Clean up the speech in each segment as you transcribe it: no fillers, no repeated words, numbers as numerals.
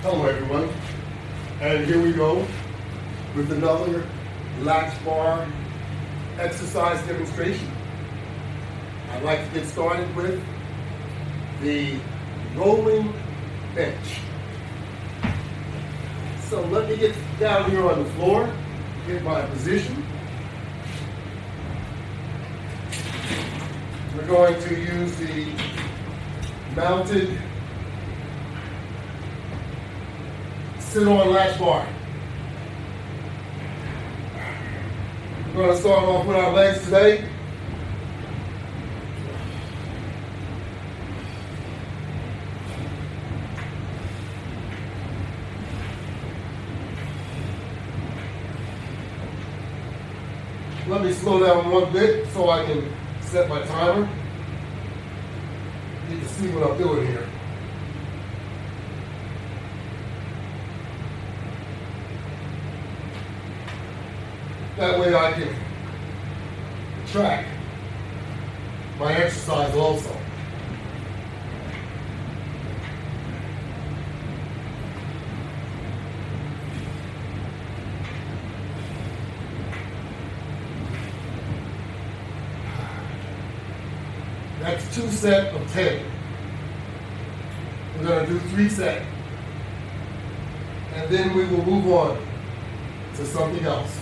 Hello everyone, and here we go with another Latchbar exercise demonstration. I'd like to get started with the rolling bench. So let me get down here on the floor, get my position. We're going to use the mounted sit-on latch bar. We're going to start off with our legs today. Let me slow down one bit so I can set my timer. You can see what I'm doing here. That way I can track my exercise also. That's 2 sets of 10. We're going to do 3 sets. And then we will move on to something else.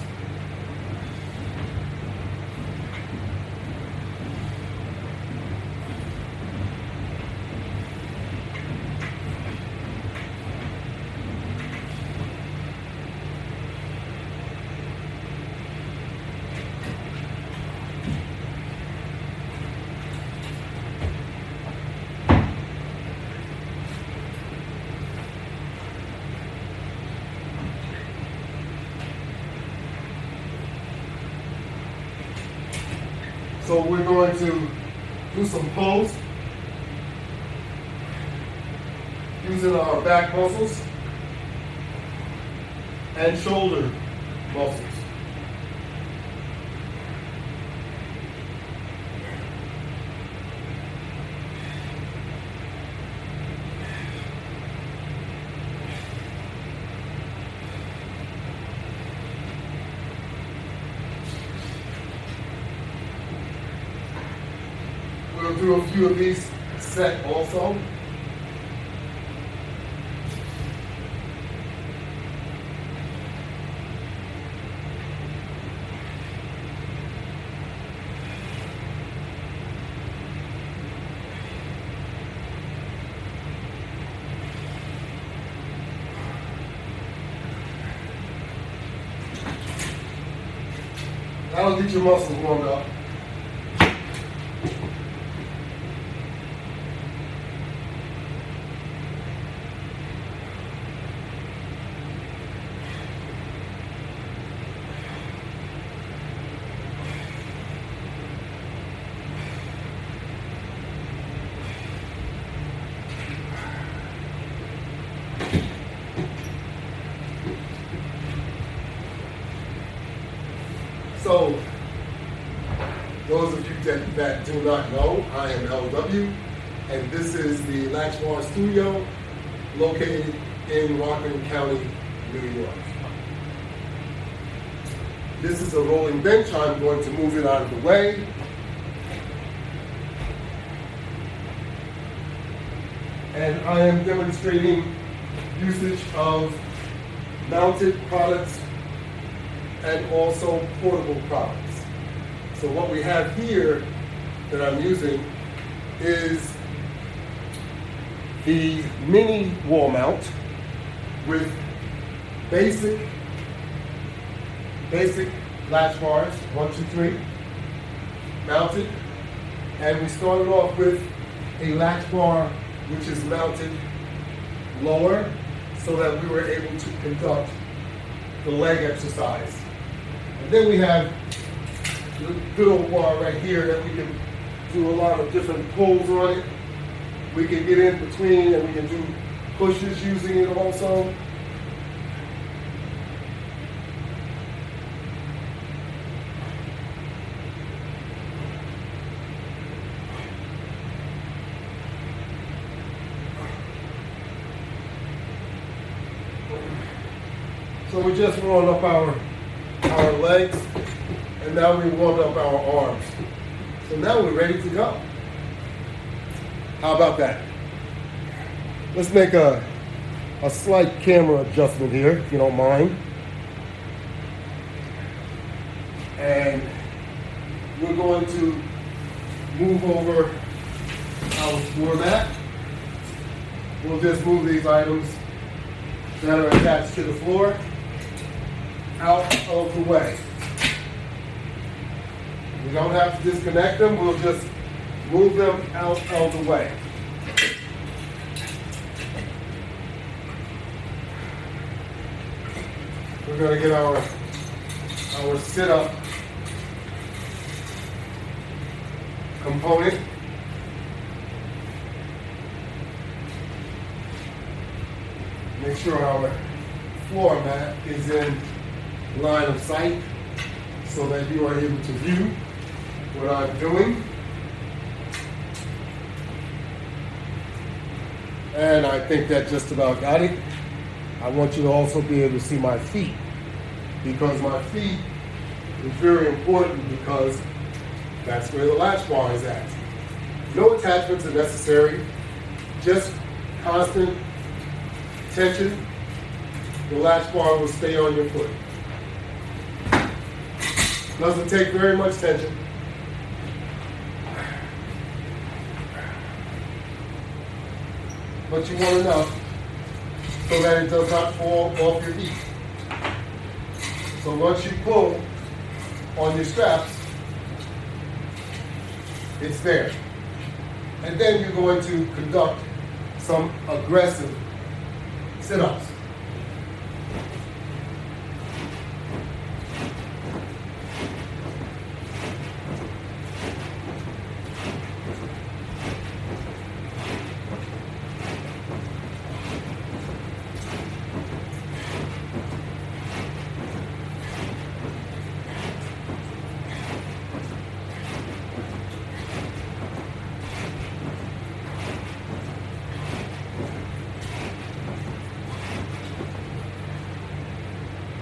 So we're going to do some pulls using our back muscles and shoulder muscles. We'll do a few of these set also. That'll get your muscles warmed up. So, those of you that do not know, I am LW, and this is the Latchbar Studio located in Rockland County, New York. This is a rolling bench. I'm going to move it out of the way. And I am demonstrating usage of mounted products and also portable products. So what we have here that I'm using is the mini wall mount with basic latch bars, 1, 2, 3, mounted. And we started off with a latch bar which is mounted lower so that we were able to conduct the leg exercise. And then we have the good old bar right here that we can do a lot of different pulls on it. We can get in between and we can do pushes using it also. So we just warmed up our legs, and now we warmed up our arms. So now we're ready to go. How about that? Let's make a slight camera adjustment here, if you don't mind. And we're going to move over our floor mat. We'll just move these items that are attached to the floor out of the way. We don't have to disconnect them, we'll just move them out of the way. We're going to get our sit-up component. Make sure our floor mat is in line of sight so that you are able to view what I'm doing. And I think that just about got it. I want you to also be able to see my feet, because my feet is very important, because that's where the latch bar is at. No attachments are necessary, just constant tension. The latch bar will stay on your foot. Doesn't take very much tension. But you want enough so that it does not fall off your feet. So once you pull on your straps, it's there. And then you're going to conduct some aggressive sit-ups.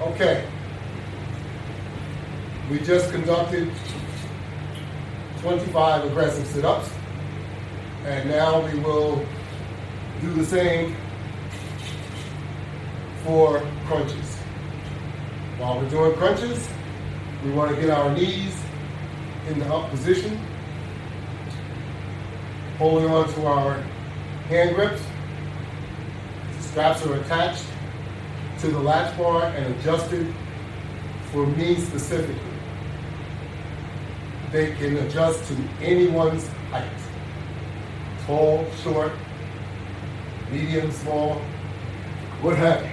Okay, we just conducted 25 aggressive sit-ups, and now we will do the same for crunches. While we're doing crunches, we want to get our knees in the up position, holding on to our hand grips. The straps are attached to the latch bar and adjusted for me specifically. They can adjust to anyone's height. Tall, short, medium, small, what have you.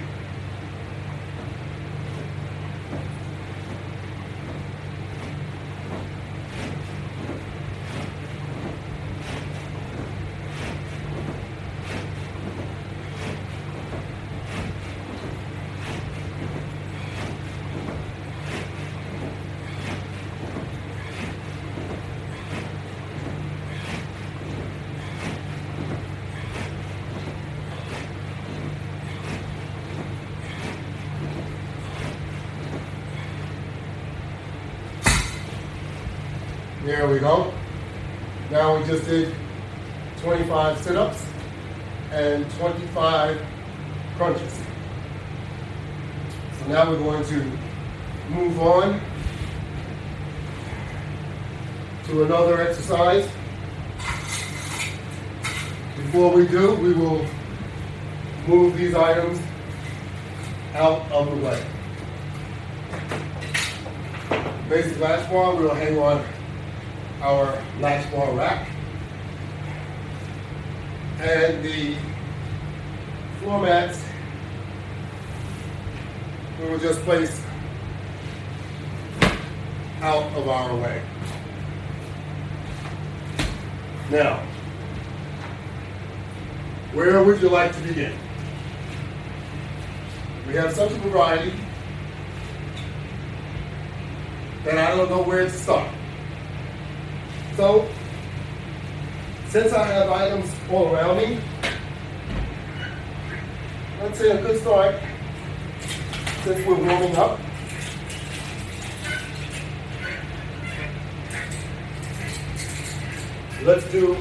There we go. Now we just did 25 sit-ups and 25 crunches. So now we're going to move on to another exercise. Before we do, we will move these items out of the way. Basic latch bar, we'll hang on our latch bar rack, and the floor mats we will just place out of our way. Now, where would you like to begin? We have such a variety that I don't know where to start. So, since I have items all around me, let's say a good start since we're warming up, let's do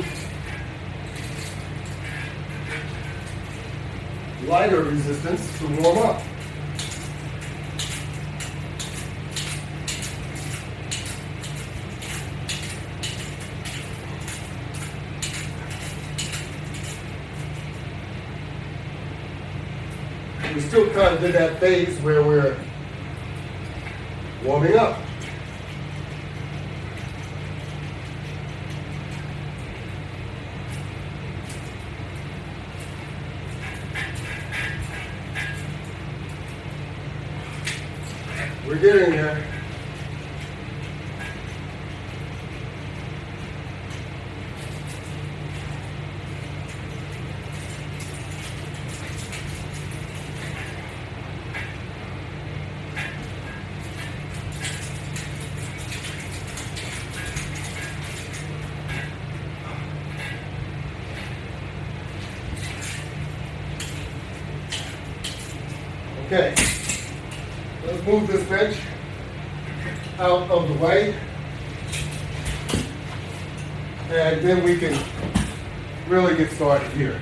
lighter resistance to warm up. We still kind of in that phase where we're warming up. We're getting there. Okay, let's move this bench out of the way, and then we can really get started here.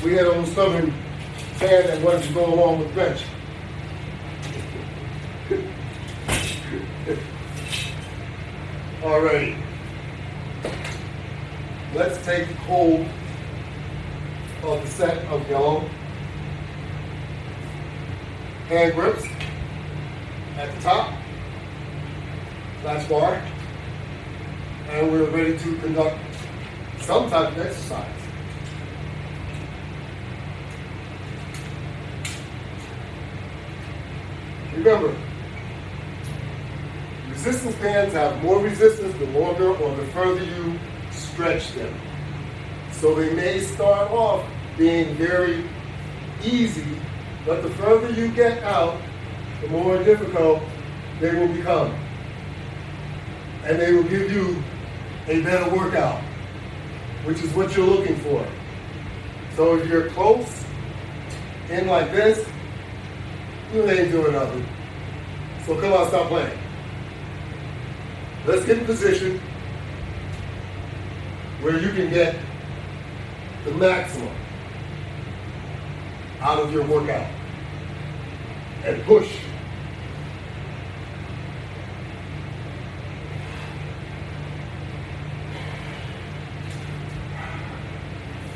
We had a little stubborn fan that wanted to go along with the bench. Alrighty, let's take hold of the set of yellow hand grips at the top, latch bar, and we're ready to conduct some type of exercise. Remember, resistance bands have more resistance the longer or the further you stretch them. So they may start off being very easy, but the further you get out, the more difficult they will become. And they will give you a better workout, which is what you're looking for. So if you're close in like this, you ain't doing nothing. So come on, stop playing. Let's get in position where you can get the maximum out of your workout and push.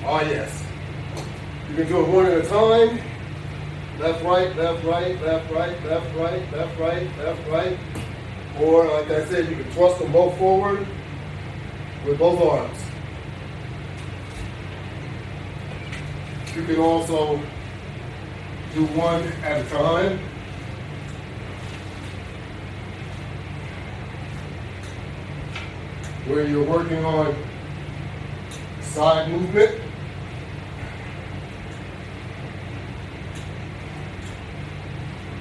Oh yes. You can do it one at a time. Left, right, left, right, left, right, left, right, left, right, left, right. Or like I said, you can thrust them both forward with both arms. You can also do one at a time. Where you're working on side movement.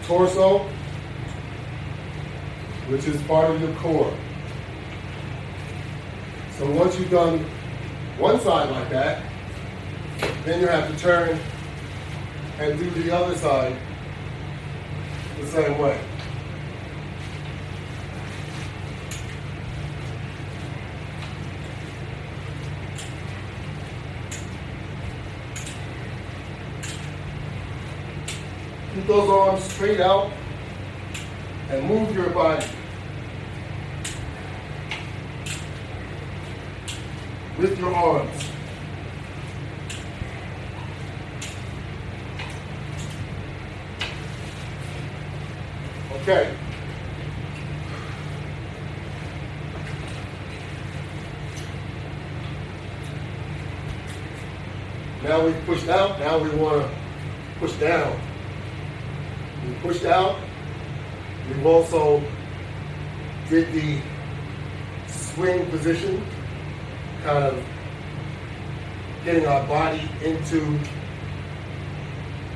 Torso, which is part of your core. So once you've done one side like that, then you have to turn and do the other side the same way. Keep those arms straight out and move your body with your arms. Okay. Now we've pushed out, now we want to push down. We pushed out. We've also did the swing position, kind of getting our body into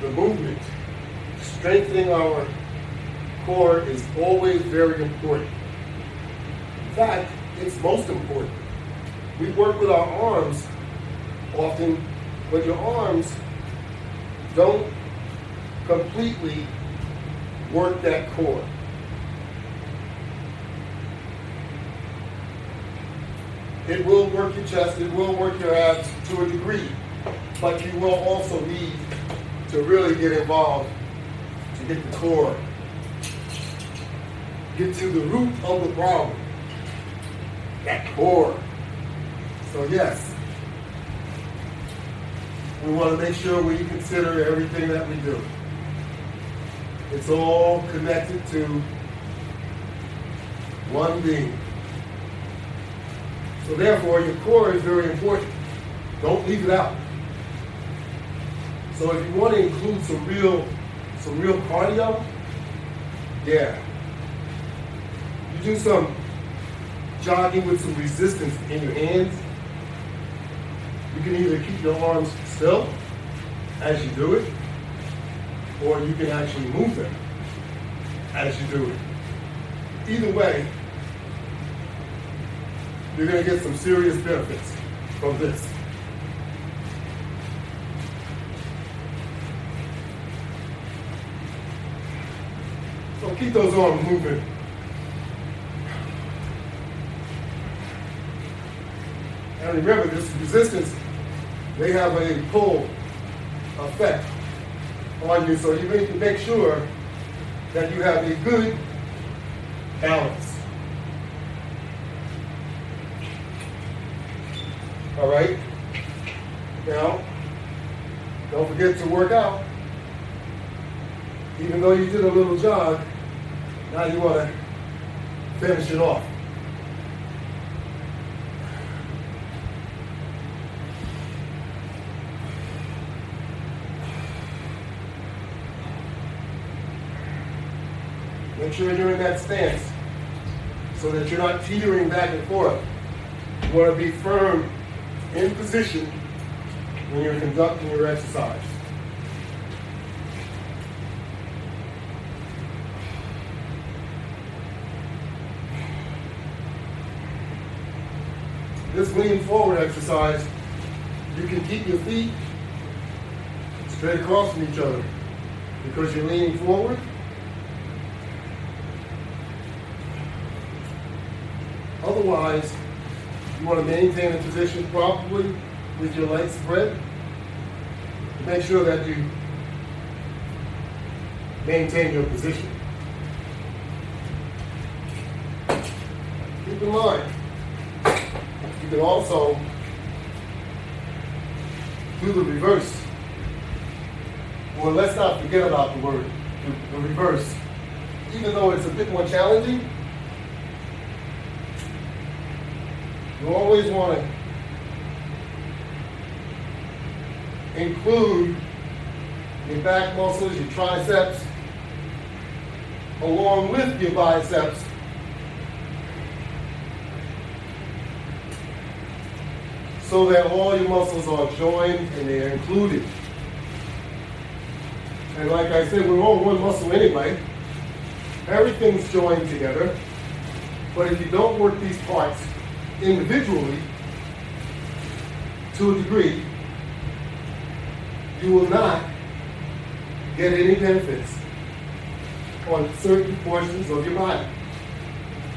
the movement. Strengthening our core is always very important. In fact, it's most important. We work with our arms often, but your arms don't completely work that core. It will work your chest, it will work your abs to a degree, but you will also need to really get involved to get the core, get to the root of the problem, that core. So yes, we want to make sure we consider everything that we do. It's all connected to one being. So therefore, your core is very important. Don't leave it out. So if you want to include some real cardio, yeah. You do some jogging with some resistance in your hands. You can either keep your arms still as you do it, or you can actually move them as you do it. Either way, you're going to get some serious benefits from this. So keep those arms moving. And remember, this resistance, they have a pull effect on you, so you need to make sure that you have a good balance. All right? Now, don't forget to work out. Even though you did a little jog, now you want to finish it off. Make sure you're in that stance so that you're not teetering back and forth. You want to be firm in position when you're conducting your exercise. This lean forward exercise, you can keep your feet straight across from each other because you're leaning forward. Otherwise, you want to maintain a position properly with your legs spread. Make sure that you maintain your position. Keep in mind, you can also do the reverse. Well, let's not forget about the word, the reverse. Even though it's a bit more challenging, you always want to include your back muscles, your triceps, along with your biceps, so that all your muscles are joined and they're included. And like I said, we're all one muscle anyway. Everything's joined together. But if you don't work these parts individually, to a degree, you will not get any benefits on certain portions of your body.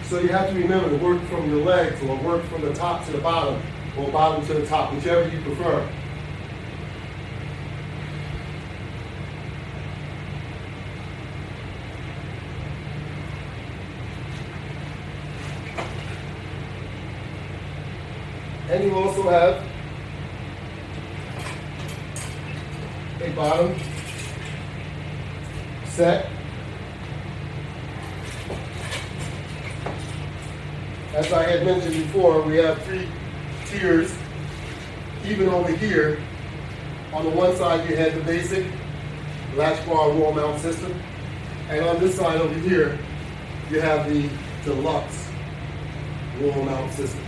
So you have to remember to work from your legs, or work from the top to the bottom, or bottom to the top, whichever you prefer. And you also have a bottom set. As I had mentioned before, we have 3 tiers. Even over here, on the one side you had the basic Latchbar wall mount system, and on this side over here, you have the deluxe wall mount system.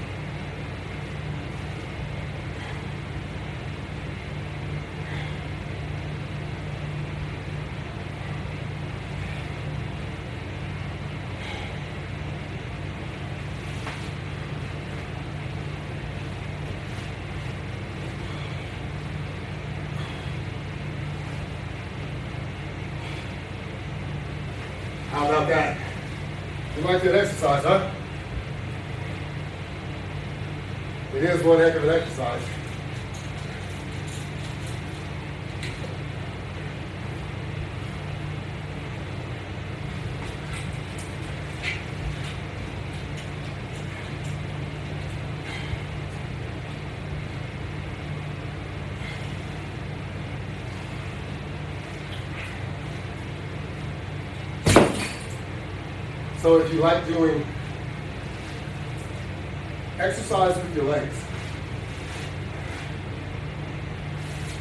How about that? You like that exercise, huh? It is one heck of an exercise. So if you like doing exercise with your legs,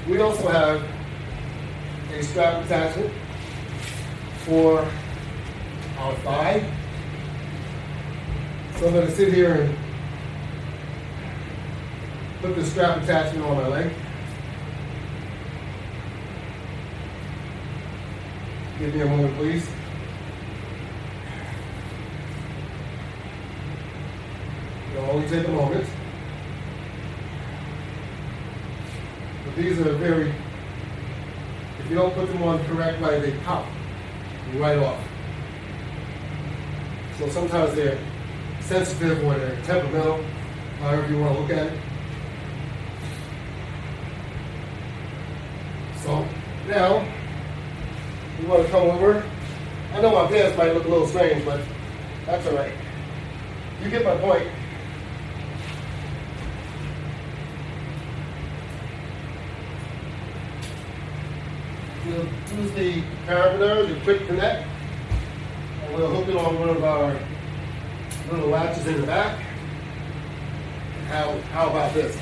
we also have a strap attachment for our thigh. So I'm going to sit here and put the strap attachment on my leg. Give me a moment, please. It'll only take a moment. But these are very, if you don't put them on the correct way, they pop right off. So sometimes they're sensitive or they're temperamental, however you want to look at it. So now, you want to come over. I know my pants might look a little strange, but that's all right. You get my point. We'll use the carabiner, the quick connect, and we'll hook it on one of our little latches in the back. How about this?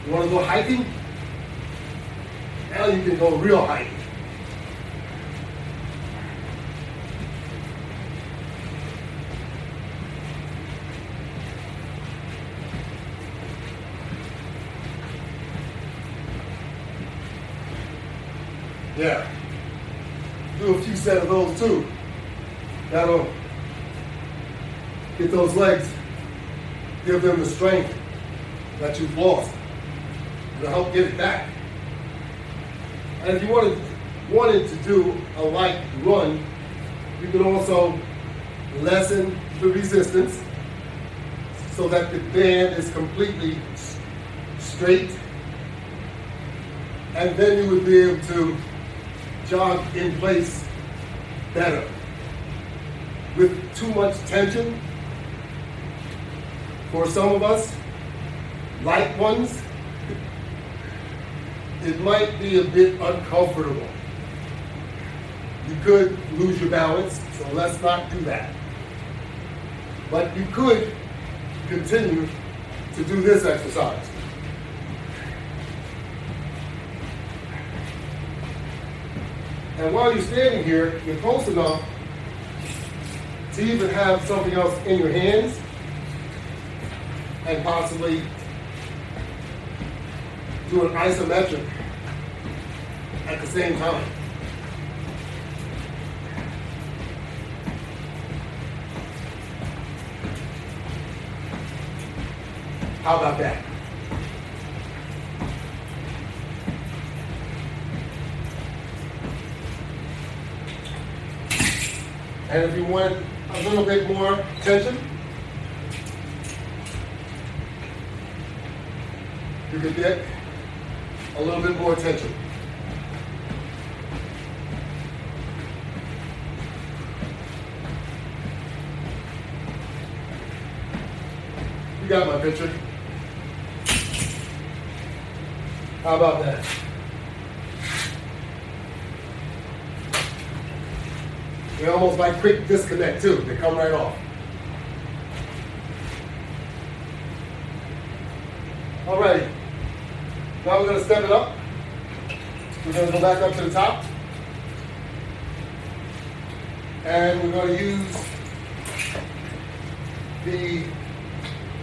You want to go hiking? Now you can go real hiking. Yeah, do a few sets of those too. That'll get those legs, give them the strength that you've lost. It'll help get it back. And if you wanted to do a light run, you can also lessen the resistance so that the band is completely straight. And then you would be able to jog in place better. With too much tension, for some of us, light ones, it might be a bit uncomfortable. You could lose your balance, so let's not do that. But you could continue to do this exercise. And while you're standing here, you're close enough to even have something else in your hands and possibly do an isometric at the same time. How about that? And if you want a little bit more tension, you could get a little bit more tension. You got my picture. How about that? They're almost like quick disconnect too. They come right off. Alrighty. Now we're going to step it up. We're going to go back up to the top. And we're going to use the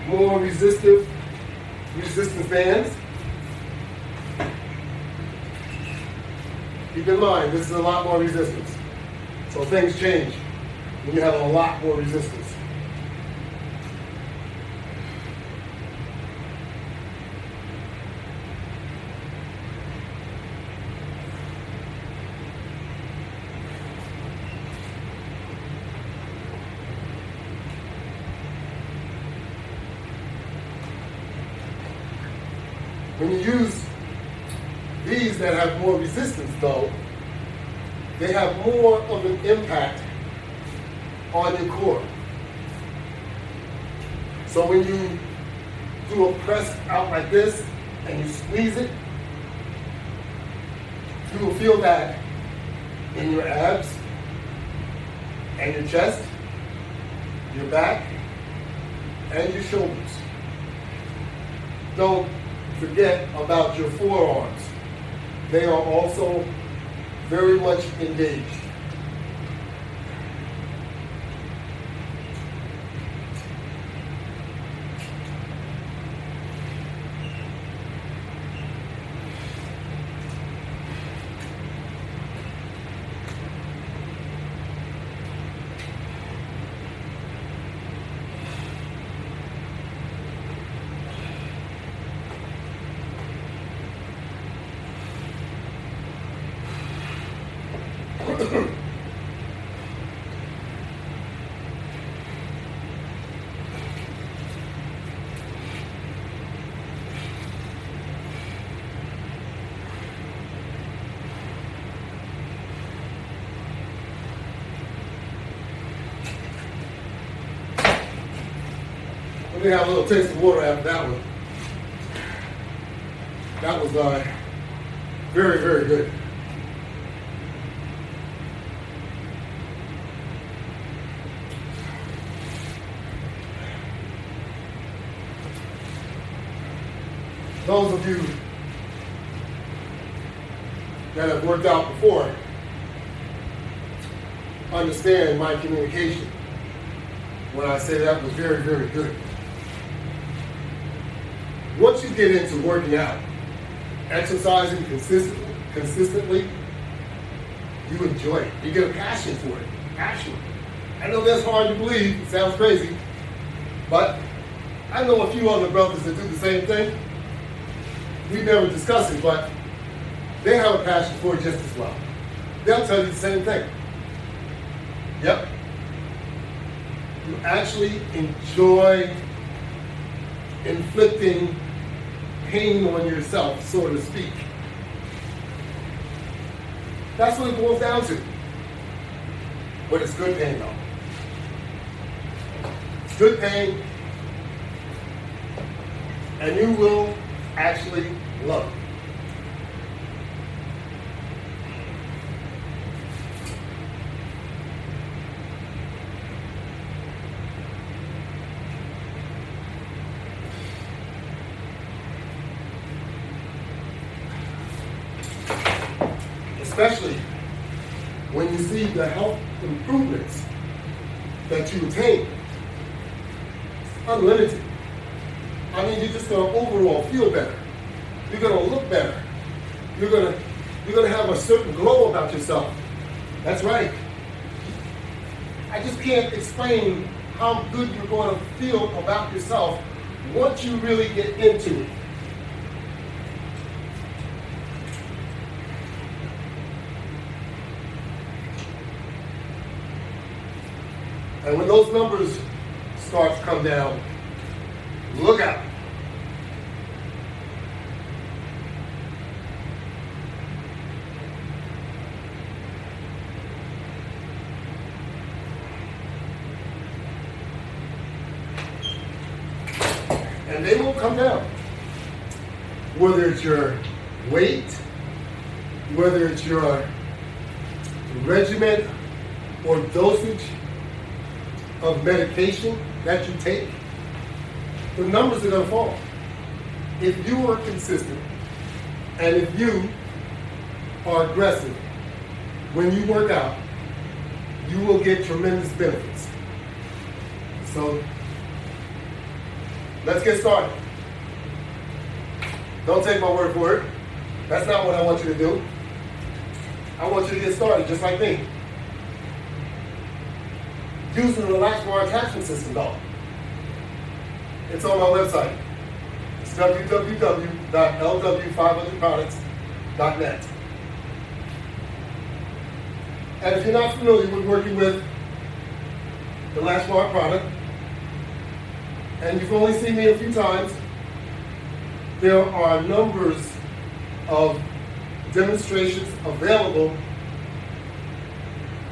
more resistance bands. Keep in mind, this is a lot more resistance. So things change when you have a lot more resistance. When you use these that have more resistance though, they have more of an impact on your core. So when you do a press out like this and you squeeze it, you will feel that in your abs and your chest, your back, and your shoulders. Don't forget about your forearms. They are also very much engaged. Let me have a little taste of water after that one. That was very, very good. Those of you that have worked out before understand my communication when I say that was very, very good. Once you get into working out, exercising consistently, you enjoy it. You get a passion for it, actually. I know that's hard to believe, it sounds crazy, but I know a few other brothers that do the same thing. We never discuss it, but they have a passion for it just as well. They'll tell you the same thing. Yep. You actually enjoy inflicting pain on yourself, so to speak. That's what it boils down to. But it's good pain, though. It's good pain, and you will actually love it. Especially when you see the health improvements that you attain. It's unlimited. I mean, you're just going to overall feel better. You're going to look better. You're going to have a certain glow about yourself. That's right. I just can't explain how good you're going to feel about yourself once you really get into it. And when those numbers start to come down, look out. And they will come down. Whether it's your weight, whether it's your regimen or dosage of medication that you take, the numbers are going to fall. If you are consistent and if you are aggressive when you work out, you will get tremendous benefits. So let's get started. Don't take my word for it. That's not what I want you to do. I want you to get started just like me. Using the Latchbar attachment system, though. It's on my website. It's www.LW500products.net. And if you're not familiar with working with the Latchbar product, and you've only seen me a few times, there are numbers of demonstrations available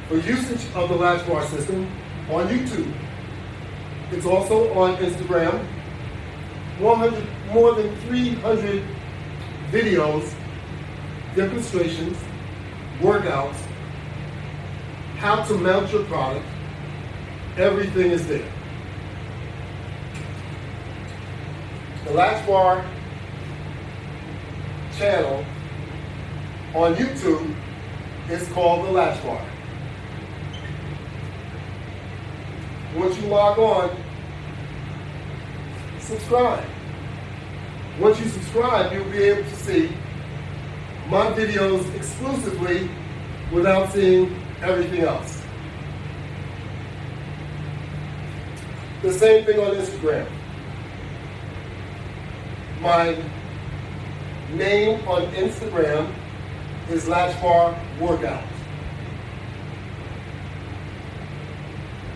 for usage of the Latchbar system on YouTube. It's also on Instagram. More than 300 videos, demonstrations, workouts, how to mount your product, everything is there. The Latchbar channel on YouTube is called the Latchbar. Once you log on, subscribe. Once you subscribe, you'll be able to see my videos exclusively without seeing everything else. The same thing on Instagram. My name on Instagram is Latchbar Workout.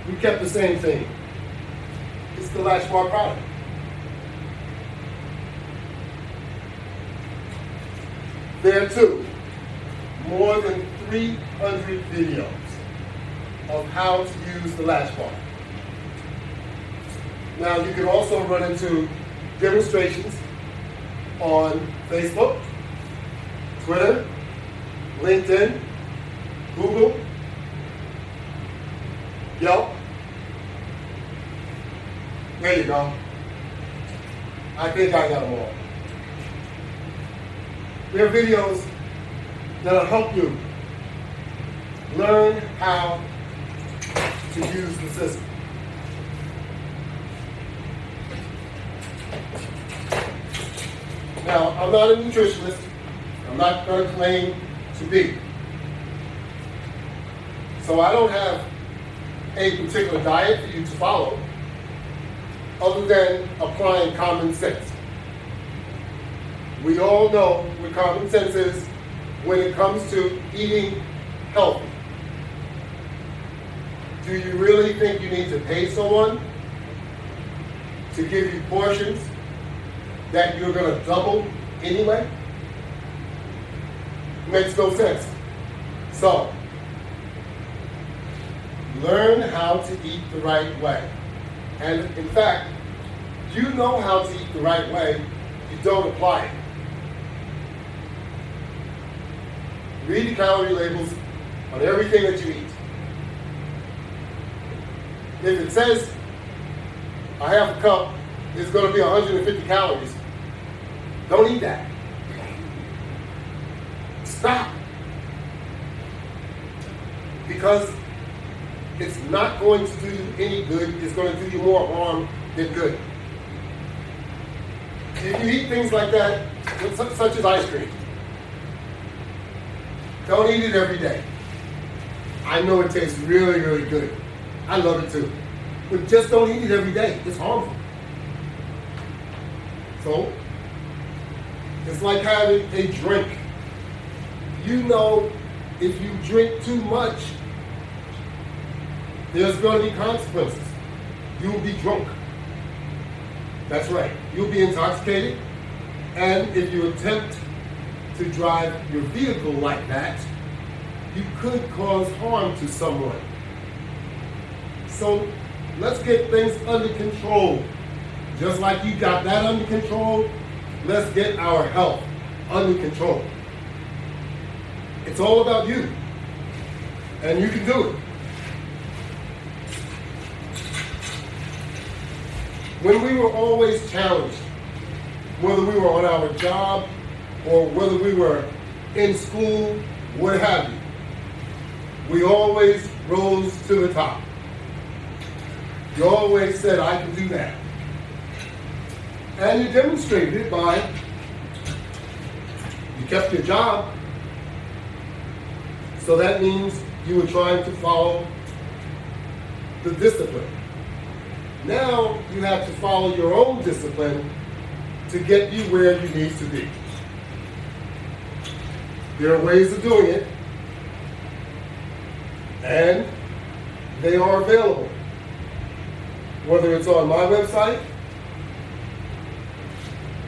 We kept the same thing. It's the Latchbar product. There too, more than 300 videos of how to use the Latchbar. Now you can also run into demonstrations on Facebook, Twitter, LinkedIn, Google, Yelp. There you go. I think I got them all. There are videos that'll help you learn how to use the system. Now, I'm not a nutritionist. I'm not going to claim to be. So I don't have a particular diet for you to follow other than applying common sense. We all know what common sense is when it comes to eating healthy. Do you really think you need to pay someone to give you portions that you're going to double anyway? Makes no sense. So, learn how to eat the right way. And in fact, you know how to eat the right way, you don't apply it. Read the calorie labels on everything that you eat. If it says a half a cup is going to be 150 calories, don't eat that. Stop. Because it's not going to do you any good. It's going to do you more harm than good. If you eat things like that, such as ice cream, don't eat it every day. I know it tastes really, really good. I love it too. But just don't eat it every day. It's harmful. So, it's like having a drink. You know, if you drink too much, there's going to be consequences. You will be drunk. That's right. You'll be intoxicated. And if you attempt to drive your vehicle like that, you could cause harm to someone. So let's get things under control. Just like you got that under control, let's get our health under control. It's all about you. And you can do it. When we were always challenged, whether we were on our job or whether we were in school, what have you, we always rose to the top. You always said, I can do that. And you demonstrated it by, you kept your job. So that means you were trying to follow the discipline. Now you have to follow your own discipline to get you where you need to be. There are ways of doing it, and they are available. Whether it's on my website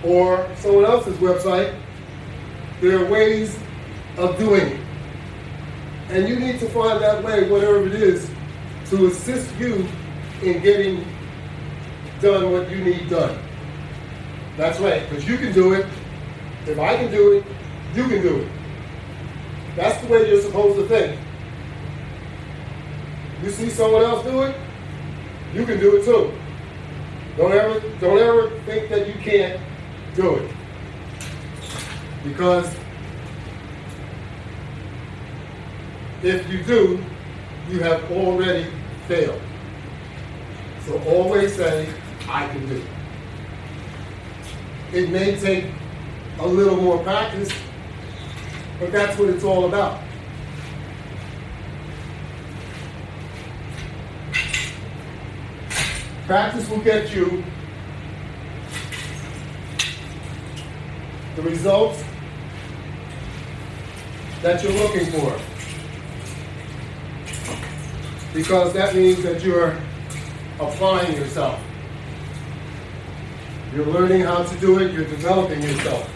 or someone else's website, there are ways of doing it. And you need to find that way, whatever it is, to assist you in getting done what you need done. That's right, because you can do it. If I can do it, you can do it. That's the way you're supposed to think. You see someone else do it, you can do it too. Don't ever think that you can't do it. Because if you do, you have already failed. So always say, I can do it. It may take a little more practice, but that's what it's all about. Practice will get you the results that you're looking for. Because that means that you're applying yourself. You're learning how to do it, you're developing yourself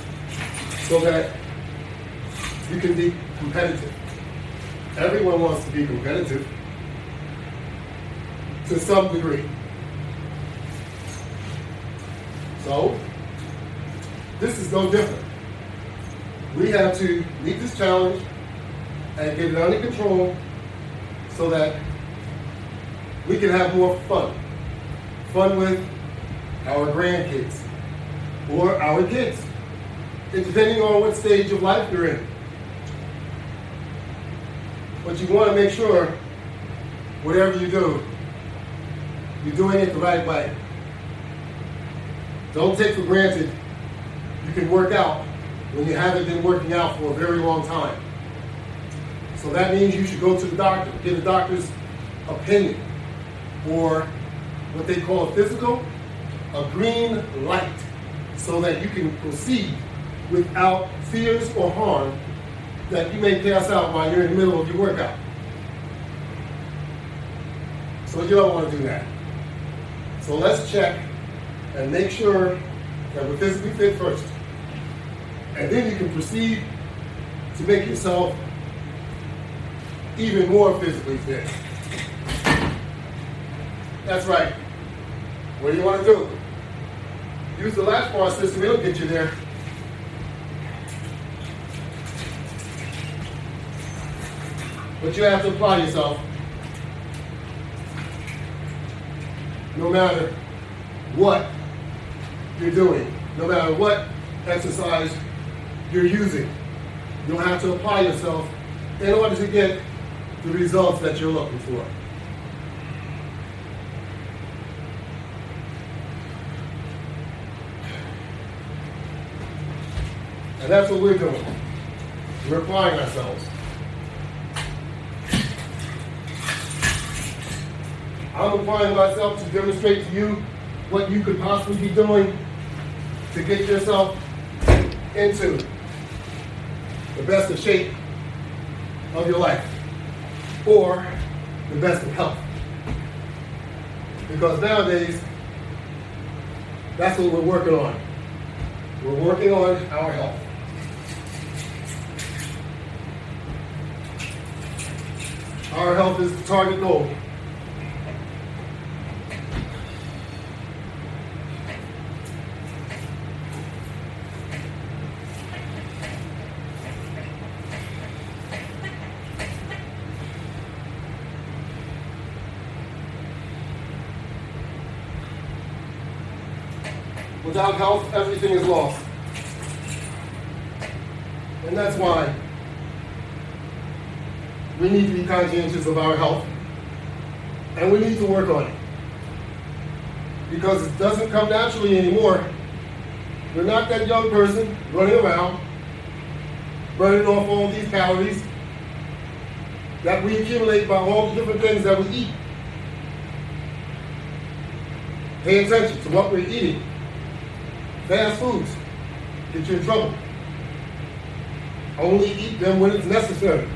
so that you can be competitive. Everyone wants to be competitive to some degree. So, this is no different. We have to meet this challenge and get it under control so that we can have more fun. Fun with our grandkids or our kids, depending on what stage of life you're in. But you want to make sure whatever you do, you're doing it the right way. Don't take for granted you can work out when you haven't been working out for a very long time. So that means you should go to the doctor, get a doctor's opinion, or what they call a physical, a green light, so that you can proceed without fears or harm that you may pass out while you're in the middle of your workout. So you don't want to do that. So let's check and make sure that we're physically fit first. And then you can proceed to make yourself even more physically fit. That's right. What do you want to do? Use the Latchbar system, it'll get you there. But you have to apply yourself. No matter what you're doing, no matter what exercise you're using, you'll have to apply yourself in order to get the results that you're looking for. And that's what we're doing. We're applying ourselves. I'm applying myself to demonstrate to you what you could possibly be doing to get yourself into the best of shape of your life, or the best of health. Because nowadays, that's what we're working on. We're working on our health. Our health is the target goal. Without health, everything is lost. And that's why we need to be conscientious of our health, and we need to work on it. Because it doesn't come naturally anymore. You're not that young person running around, burning off all these calories that we accumulate by all the different things that we eat. Pay attention to what we're eating. Fast foods get you in trouble. Only eat them when it's necessary.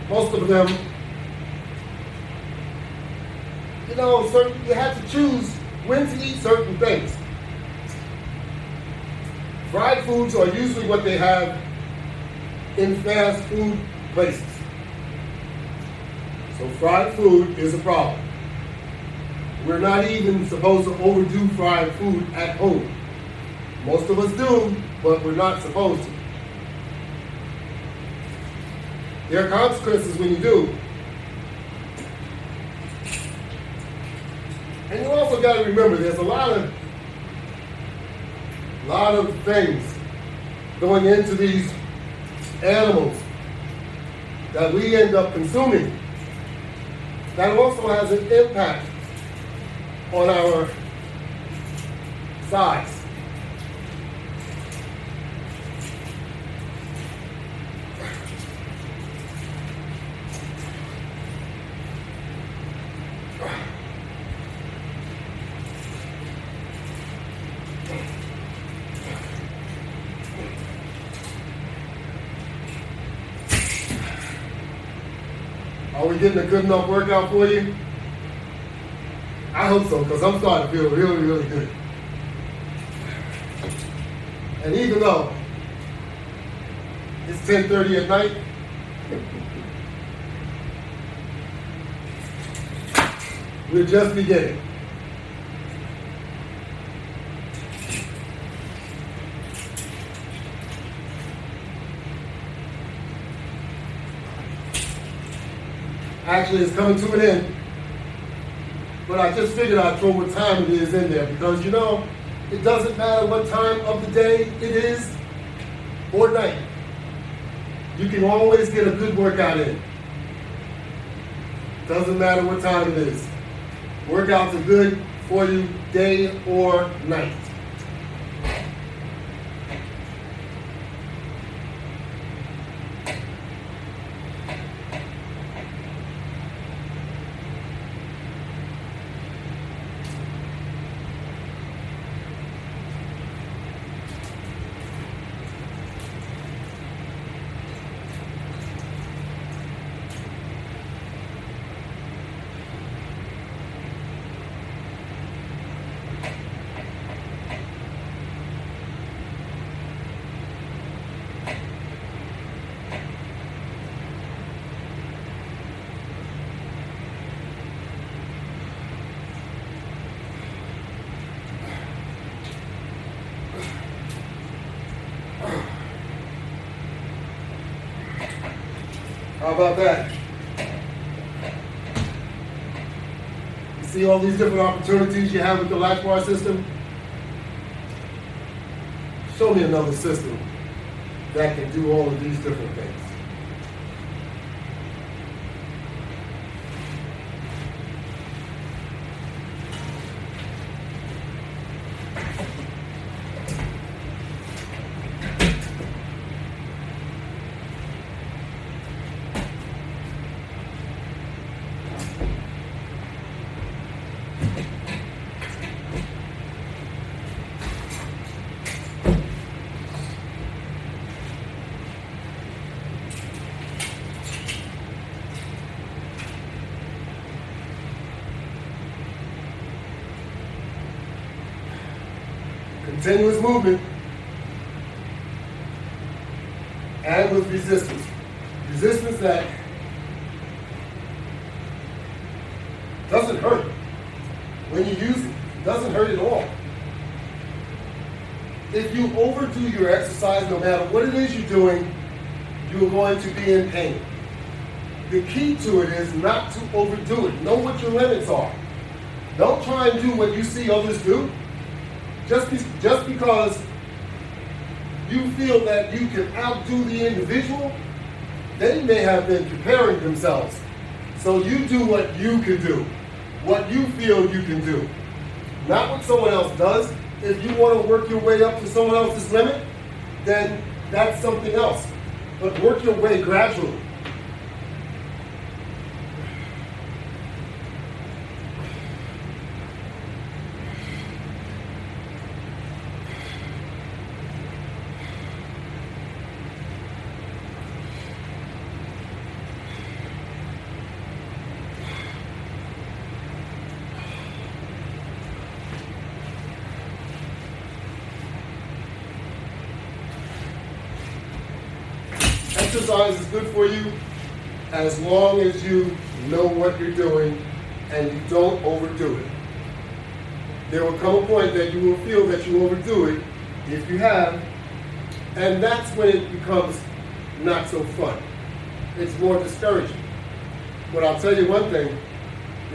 Most of them, you have to choose when to eat certain things. Fried foods are usually what they have in fast food places. So fried food is a problem. We're not even supposed to overdo fried food at home. Most of us do, but we're not supposed to. There are consequences when you do. And you also got to remember there's a lot of things going into these animals that we end up consuming that also has an impact on our size. Are we getting a good enough workout for you? I hope so, because I'm starting to feel really, really good. And even though it's 10:30 at night, we're just beginning. Actually, it's coming to an end. But I just figured I'd throw what time it is in there because, you know, it doesn't matter what time of the day it is or night. You can always get a good workout in. Doesn't matter what time it is. Workouts are good for you day or night. How about that? You see all these different opportunities you have with the Latchbar system? Show me another system that can do all of these different things. Continuous movement and with resistance. Resistance that doesn't hurt when you use it. It doesn't hurt at all. If you overdo your exercise, no matter what it is you're doing, you're going to be in pain. The key to it is not to overdo it. Know what your limits are. Don't try and do what you see others do. Just because you feel that you can outdo the individual, they may have been preparing themselves. So you do what you can do, what you feel you can do, not what someone else does. If you want to work your way up to someone else's limit, then that's something else. But work your way gradually. exercise is good for you as long as you know what you're doing and you don't overdo it. There will come a point that you will feel that you overdo it, if you have, and that's when it becomes not so fun. It's more discouraging. But I'll tell you one thing,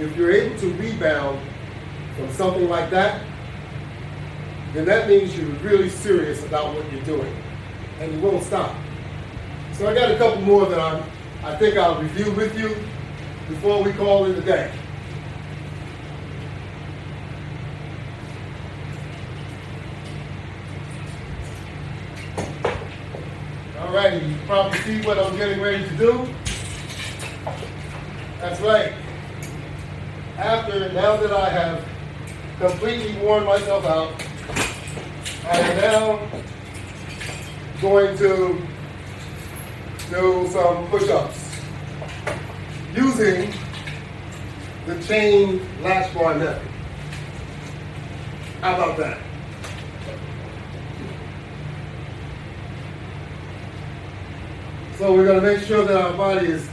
if you're able to rebound from something like that, then that means you're really serious about what you're doing, and you won't stop. So I got a couple more that I think I'll review with you before we call it a day. Alrighty, you probably see what I'm getting ready to do. That's right. Now that I have completely worn myself out, I am now going to do some push-ups using the chain latch bar method. How about that? So we're going to make sure that our body is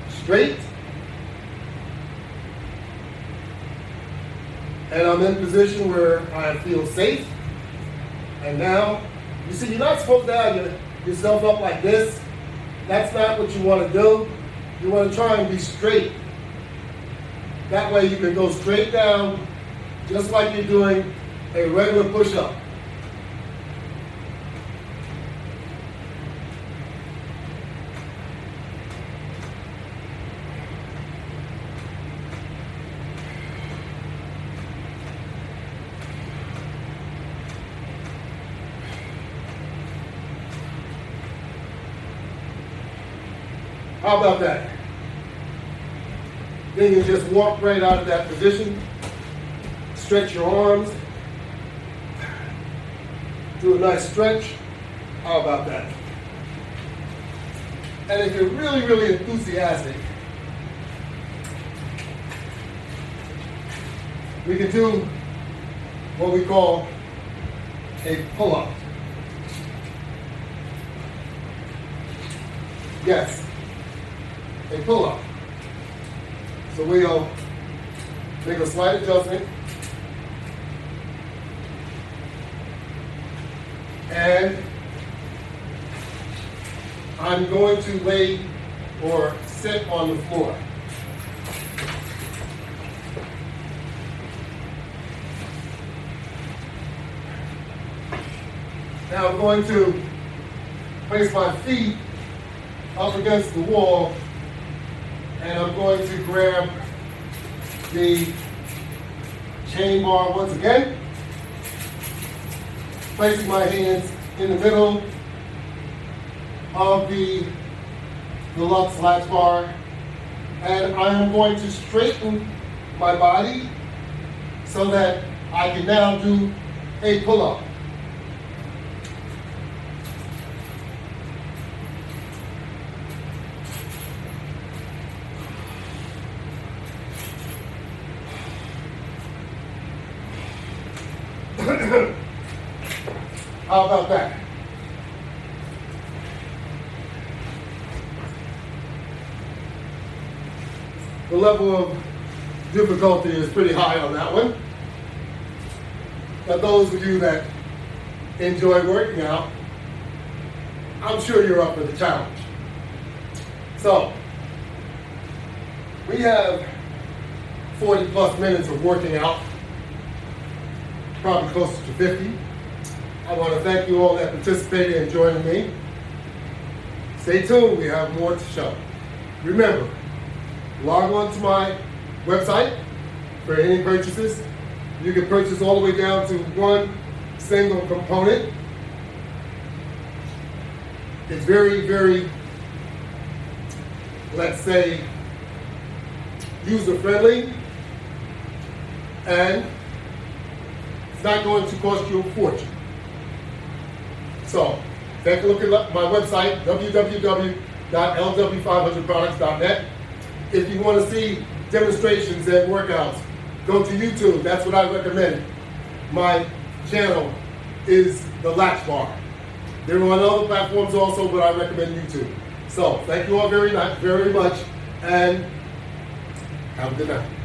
straight. And I'm in a position where I feel safe. And now, you see, you're not supposed to have yourself up like this. That's not what you want to do. You want to try and be straight. That way you can go straight down, just like you're doing a regular push-up. How about that? Then you just walk right out of that position, stretch your arms, do a nice stretch. How about that? And if you're really, really enthusiastic, we can do what we call a pull-up. Yes. A pull-up. So we'll make a slight adjustment. And I'm going to lay or sit on the floor. Now I'm going to place my feet up against the wall, and I'm going to grab the chain bar once again, placing my hands in the middle of the deluxe latch bar, and I am going to straighten my body so that I can now do a pull-up. How about that? The level of difficulty is pretty high on that one. But those of you that enjoy working out, I'm sure you're up for the challenge. So, we have 40 plus minutes of working out, probably closer to 50. I want to thank you all that participated in joining me. Stay tuned, we have more to show. Remember, log on to my website for any purchases. You can purchase all the way down to one single component. It's very, very, let's say, user-friendly, and it's not going to cost you a fortune. So, take a look at my website, www.LW500products.net. If you want to see demonstrations and workouts, go to YouTube. That's what I recommend. My channel is the Latchbar. They're on other platforms also, but I recommend YouTube. So thank you all very much, and have a good night.